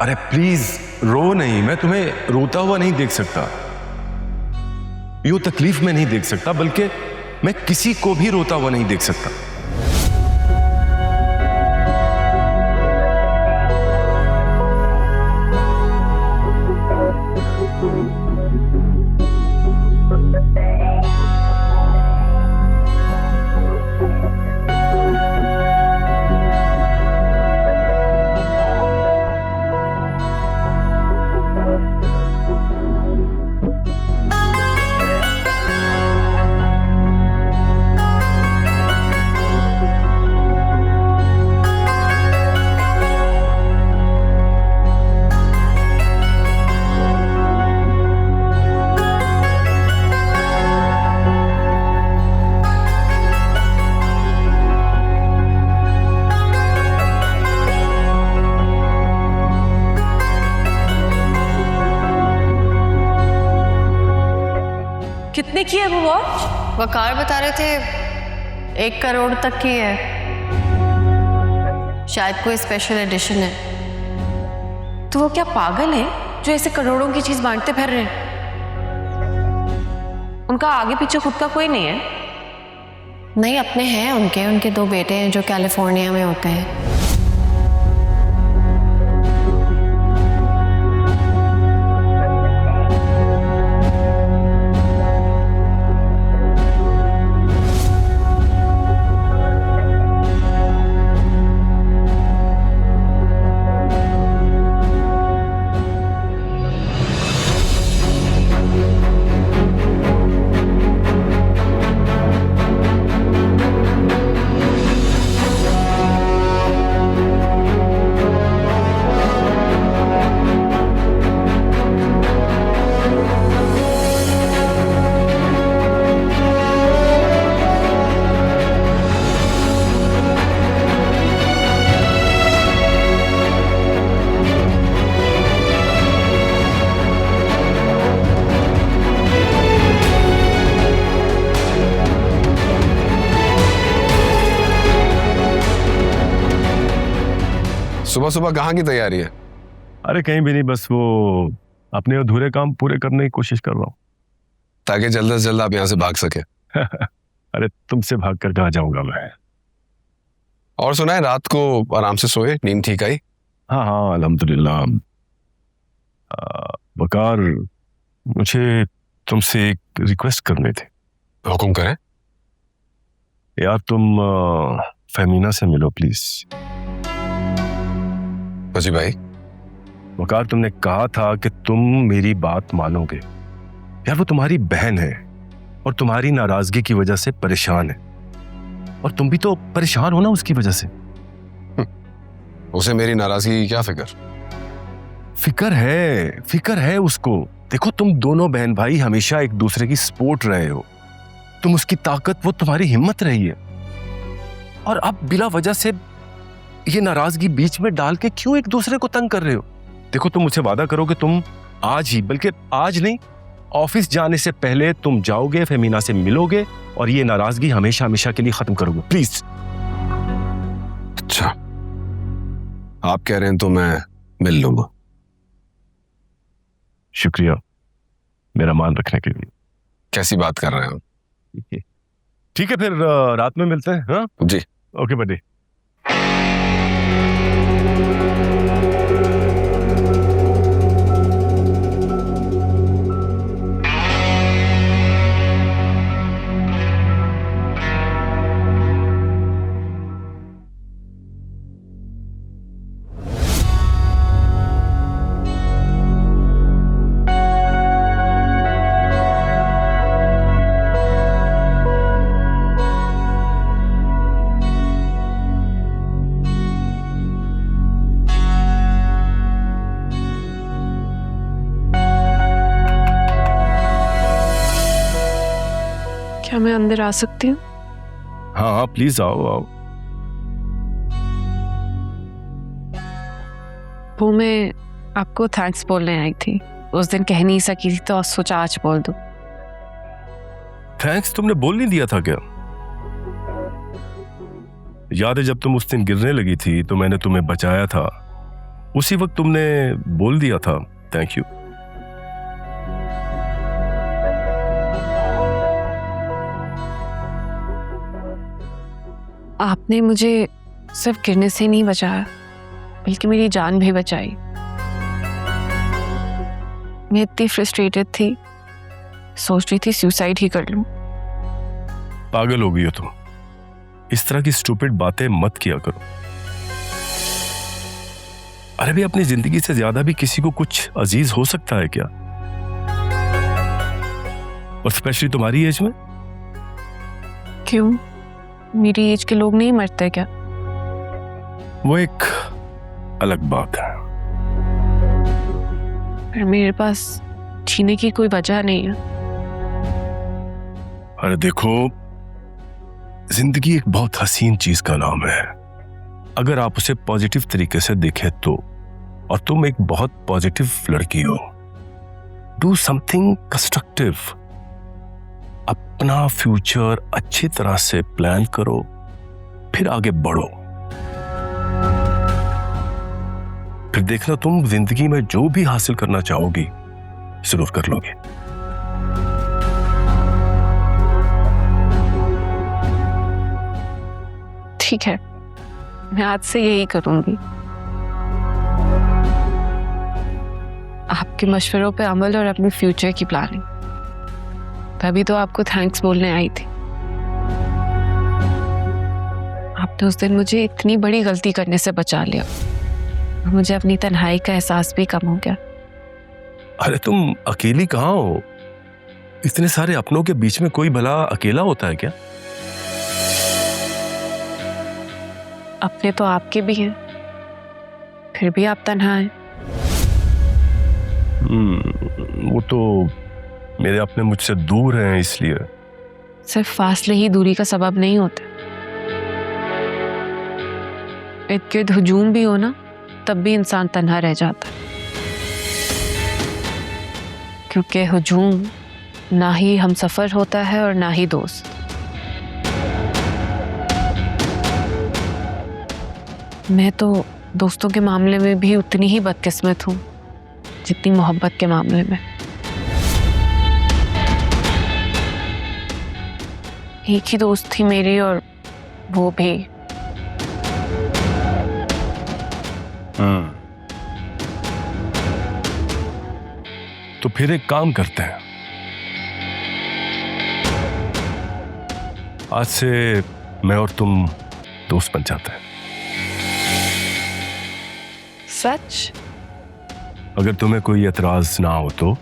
अरे प्लीज रो नहीं, मैं तुम्हें रोता हुआ नहीं देख सकता, यूं तकलीफ में नहीं देख सकता, बल्कि मैं किसी को भी रोता हुआ नहीं देख सकता। कितने की है वो वॉच? वकार बता रहे थे 1 करोड़ तक की है, शायद कोई स्पेशल एडिशन है। तो वो क्या पागल है जो ऐसे करोड़ों की चीज बांटते फिर रहे हैं? उनका आगे पीछे खुद का कोई नहीं है? नहीं, अपने हैं उनके 2 बेटे हैं जो कैलिफोर्निया में होते हैं। सुबह सुबह कहाँ की तैयारी है? अरे कहीं भी नहीं, बस वो अपने अधूरे काम पूरे करने की कोशिश कर रहा हूँ ताकि जल्द से जल्द आप यहाँ से भाग सके। अरे तुमसे भाग कर कहाँ जाऊंगा मैं। और सुना है रात को आराम से सोए, नींद ठीक आई? हाँ हाँ अल्हम्दुलिल्लाह। वकार, मुझे तुमसे एक रिक्वेस्ट करनी थी। हुक्म करें। यार तुम फेमिना से मिलो प्लीज। जी भाई। वकार, तुमने कहा था कि तुम मेरी बात मानोगे। यार वो तुम्हारी बहन है और तुम्हारी नाराजगी की वजह से परेशान है, और तुम भी तो परेशान हो ना उसकी वजह से। उसे मेरी नाराजगी की क्या फिक्र? फिक्र है उसको। देखो तुम दोनों बहन भाई हमेशा एक दूसरे की सपोर्ट रहे हो, तुम उसकी ताकत, वो तुम्हारी हिम्मत रही है, और अब बिला वजह से ये नाराजगी बीच में डाल के क्यों एक दूसरे को तंग कर रहे हो? देखो तुम मुझसे वादा करो कि तुम आज ही, बल्कि आज नहीं, ऑफिस जाने से पहले तुम जाओगे, फेमिना से मिलोगे और ये नाराजगी हमेशा हमेशा के लिए खत्म करोगे प्लीज। अच्छा, आप कह रहे हैं तो मैं मिल लूंगा। शुक्रिया मेरा मान रखने के लिए। कैसी बात कर रहे हैं आप? ठीक है फिर रात में मिलते हैं। हाँ जी ओके बड्डी। क्या मैं अंदर आ सकती हूँ? हाँ हाँ प्लीज आओ आओ। वो मैं आपको थैंक्स बोलने आई थी, उस दिन कह नहीं सकी थी तो सोचा आज बोल दूं। थैंक्स तुमने बोल नहीं दिया था क्या? याद है जब तुम उस दिन गिरने लगी थी तो मैंने तुम्हें बचाया था, उसी वक्त तुमने बोल दिया था थैंक यू। आपने मुझे सिर्फ गिरने से नहीं बचाया, बल्कि मेरी जान भी बचाई। मैं इतनी फ्रस्ट्रेटेड थी, सोच रही थी सुसाइड ही कर लूं। पागल हो गई हो तुम, इस तरह की स्टूपिड बातें मत किया करो। अरे भी अपनी जिंदगी से ज्यादा भी किसी को कुछ अजीज हो सकता है क्या? और स्पेशली तुम्हारी एज में। क्यों, मेरी एज के लोग नहीं मरते क्या? वो एक अलग बात है। पर मेरे पास जीने की कोई वजह नहीं है। अरे देखो, जिंदगी एक बहुत हसीन चीज का नाम है, अगर आप उसे पॉजिटिव तरीके से देखें तो। और तुम एक बहुत पॉजिटिव लड़की हो। डू समथिंग कंस्ट्रक्टिव, अपना फ्यूचर अच्छी तरह से प्लान करो, फिर आगे बढ़ो। फिर देखना तुम जिंदगी में जो भी हासिल करना चाहोगी जरूर कर लोगे। ठीक है, मैं आज से यही करूंगी। आपके मशवरों पे अमल और अपने फ्यूचर की प्लानिंग। तभी तो आपको थैंक्स बोलने आई थी। आपने उस दिन मुझे इतनी बड़ी गलती करने से बचा लिया। मुझे अपनी तन्हाई का एहसास भी कम हो गया। अरे तुम अकेली कहाँ हो? इतने सारे अपनों के बीच में कोई भला अकेला होता है क्या? अपने तो आपके भी हैं, फिर भी आप तन्हा हैं। वो तो मेरे अपने मुझसे दूर हैं, इसलिए। सिर्फ फासले ही दूरी का सबब नहीं होते। इर्द गिर्द हुजूम भी हो ना, तब भी इंसान तन्हा रह जाता है। क्योंकि हुजूम ना ही हमसफर होता है और ना ही दोस्त। मैं तो दोस्तों के मामले में भी उतनी ही बदकिस्मत हूँ जितनी मोहब्बत के मामले में। एक ही दोस्त थी मेरी, और वो भी। तो फिर एक काम करते हैं, आज से मैं और तुम दोस्त बन जाते हैं। सच? अगर तुम्हें कोई एतराज ना हो तो।